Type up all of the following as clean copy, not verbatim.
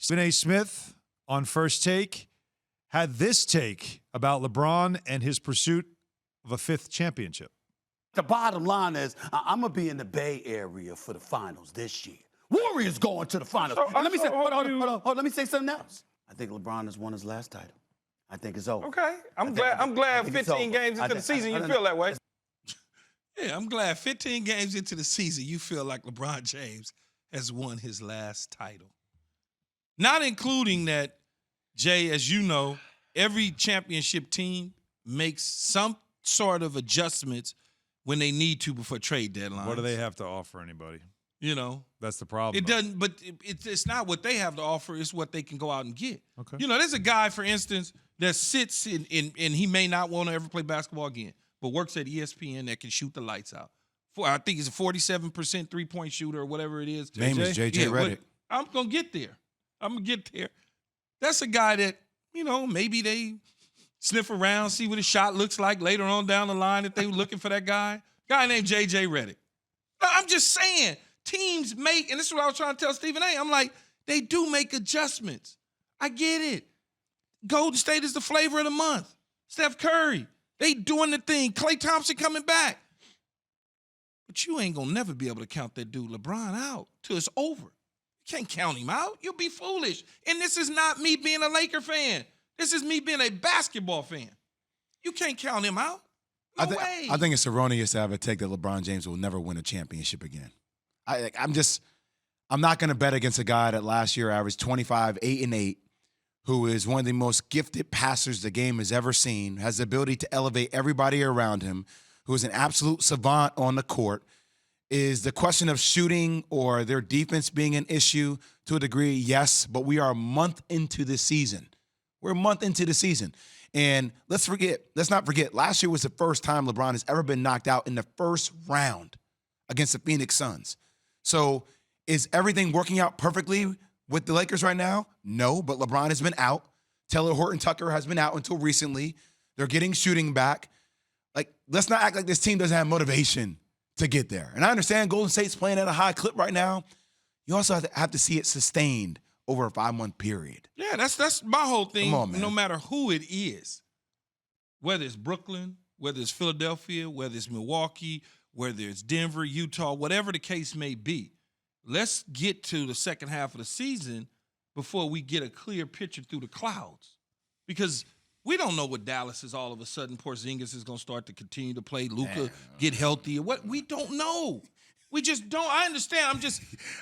Stephen A. Smith on First Take had this take about LeBron and his pursuit of a 5th championship. The bottom line is I'm going to be in the Bay Area for the finals this year. Warriors going to the finals. And let me say, hold on, let me say something else. I think LeBron has won his last title. I think it's over. Okay. I'm glad 15 games into the season you feel that way. Yeah, I'm glad 15 games into the season you feel like LeBron James has won his last title. Not including that, Jay, as you know, every championship team makes some sort of adjustments when they need to before trade deadlines. What do they have to offer anybody? You know. That's the problem. It doesn't, but it's not what they have to offer, it's what they can go out and get. Okay. You know, there's a guy, for instance, that sits in and he may not want to ever play basketball again, but works at ESPN that can shoot the lights out. I think he's a 47% three-point shooter or whatever it is. Name is JJ Redick. I'm going to get there. I'm going to get there. That's a guy that, you know, maybe they sniff around, see what his shot looks like later on down the line if they were looking for that guy. Guy named JJ Redick. No, I'm just saying, teams make, and this is what I was trying to tell Stephen A. I'm like, they do make adjustments. I get it. Golden State is the flavor of the month. Steph Curry, they doing the thing. Klay Thompson coming back. But you ain't going to never be able to count that dude LeBron out till it's over. You can't count him out. You'll be foolish. And this is not me being a Laker fan. This is me being a basketball fan. You can't count him out. No way. I think it's erroneous to have a take that LeBron James will never win a championship again. I'm not going to bet against a guy that last year averaged 25, 8, and 8, who is one of the most gifted passers the game has ever seen, has the ability to elevate everybody around him, who is an absolute savant on the court. Is the question of shooting or their defense being an issue to a degree? Yes, but we are a month into the season. We're a month into the season. And let's not forget, last year was the first time LeBron has ever been knocked out in the first round against the Phoenix Suns. So is everything working out perfectly with the Lakers right now? No, but LeBron has been out. Taylor Horton-Tucker has been out until recently. They're getting shooting back. Like, let's not act like this team doesn't have motivation to get there. And I understand Golden State's playing at a high clip right now. You also have to see it sustained over a 5-month period. Yeah, that's my whole thing. Come on, man. No matter who it is, whether it's Brooklyn, whether it's Philadelphia, whether it's Milwaukee, whether it's Denver, Utah, whatever the case may be, let's get to the second half of the season before we get a clear picture through the clouds. Because we don't know what Dallas is all of a sudden. Porzingis is going to start to continue to play. Luka get healthy. What we don't know. We just don't. I understand.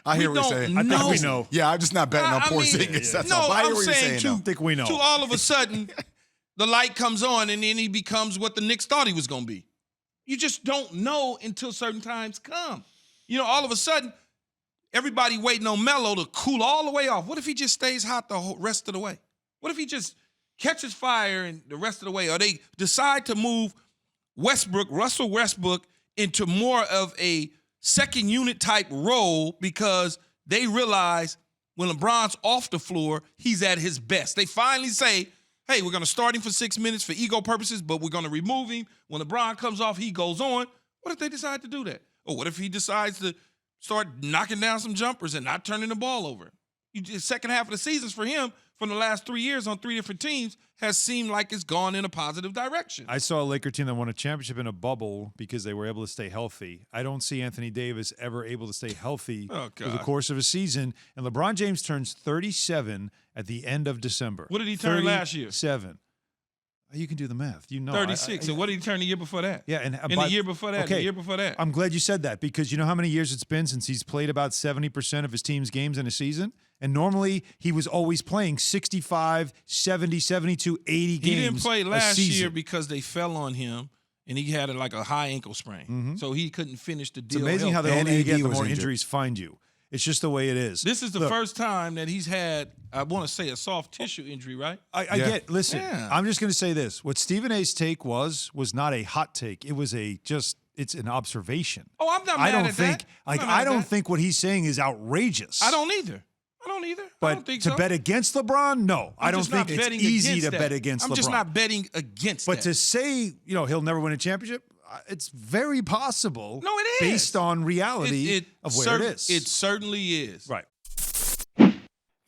I hear what you're saying. I think we know. Yeah, I'm just not betting on Porzingis. That's all. I hear what you're saying. I think we know. To all of a sudden, the light comes on and then he becomes what the Knicks thought he was going to be. You just don't know until certain times come. You know, all of a sudden, everybody waiting on Melo to cool all the way off. What if he just stays hot the whole rest of the way? What if he just catches fire and the rest of the way? Or they decide to move Russell Westbrook, into more of a second unit type role because they realize when LeBron's off the floor, he's at his best. They finally say, hey, we're going to start him for 6 minutes for ego purposes, but we're going to remove him. When LeBron comes off, he goes on. What if they decide to do that? Or what if he decides to start knocking down some jumpers and not turning the ball over? The second half of the seasons for him from the last 3 years on 3 different teams has seemed like it's gone in a positive direction. I saw a Laker team that won a championship in a bubble because they were able to stay healthy. I don't see Anthony Davis ever able to stay healthy through the course of a season. And LeBron James turns 37 at the end of December. What did he turn last year? 37. You can do the math. You know, 36. And what did he turn the year before that? Yeah, and the year before that. Okay, the year before that. I'm glad you said that because you know how many years it's been since he's played about 70% of his team's games in a season? And normally he was always playing 65, 70, 72, 80 games. He didn't play last year because they fell on him and he had like a high ankle sprain. Mm-hmm. So he couldn't finish the deal. It's amazing how the older you get, the more injuries find you. It's just the way it is. This is the first time that he's had, I want to say, a soft tissue injury, right? I get, listen, I'm just going to say this. What Stephen A's take was not a hot take. It was it's an observation. Oh, I'm not mad at that. I don't think what he's saying is outrageous. I don't either. But I don't think so. To bet against LeBron, no. I don't think it's easy to bet against LeBron. I'm just not betting against that. But to say, he'll never win a championship, it's very possible. No, it is. Based on reality of where it is. It certainly is. Right.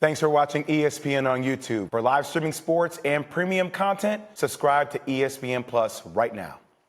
Thanks for watching ESPN on YouTube. For live streaming sports and premium content, subscribe to ESPN Plus right now.